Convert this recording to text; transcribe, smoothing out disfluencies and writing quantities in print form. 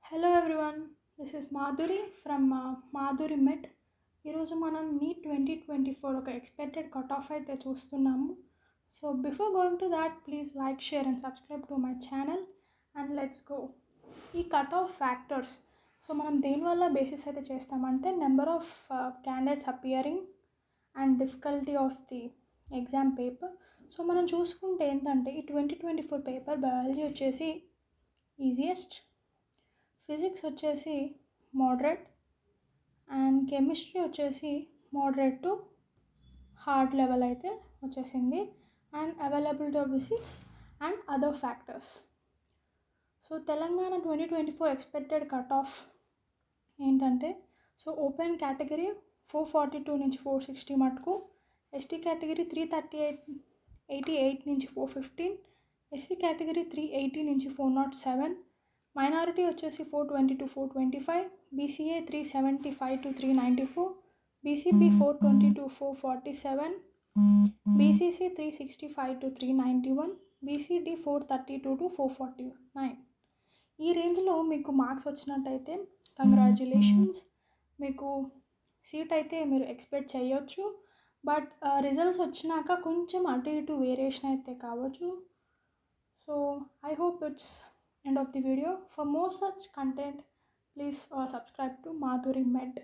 Hello everyone, this is Madhuri from Madhuri met. ఈరోజు మనం neat 2024 ఒక ఎక్స్పెక్టెడ్ కట్ ఆఫ్ అయితే చూస్తున్నాము. So before going to that, please like, share and subscribe to my channel and let's go. ఈ cut off factors, so మనం దేనివల్ల basis అయితే చేస్తామంటే number of candidates appearing and difficulty of the exam paper. So మనం చూసుకుంటే ఏంటంటే ఈ 2024 paper biology వచ్చేసి ఈజియెస్ట్, ఫిజిక్స్ వచ్చేసి మోడరేట్ అండ్ కెమిస్ట్రీ వచ్చేసి మోడరేట్ టు హార్డ్ లెవెల్ అయితే వచ్చేసింది, and availability of the seats and other factors. So Telangana 2024 expected cut off ఏంటంటే, సో ఓపెన్ కేటగిరీ 442 నుంచి 460 మటుకు, ఎస్టీ కేటగిరీ 388 నుంచి 415, ఎస్సీ కేటగిరీ 380 నుంచి 407, మైనారిటీ వచ్చేసి 420 to 425, BCA 375 to 394, BCB 420 to 447, BCC 365 to 391, BCD 432 to 449. ఈ రేంజ్లో మీకు మార్క్స్ వచ్చినట్టయితే కంగ్రాచ్యులేషన్స్, మీకు సీట్ అయితే మీరు ఎక్స్పెక్ట్ చేయొచ్చు. బట్ రిజల్ట్స్ వచ్చినాక కొంచెం అటు ఇటు వేరియేషన్ అయితే కావచ్చు. So I hope it's end of the video. For more such content, please subscribe to Madhuri Med.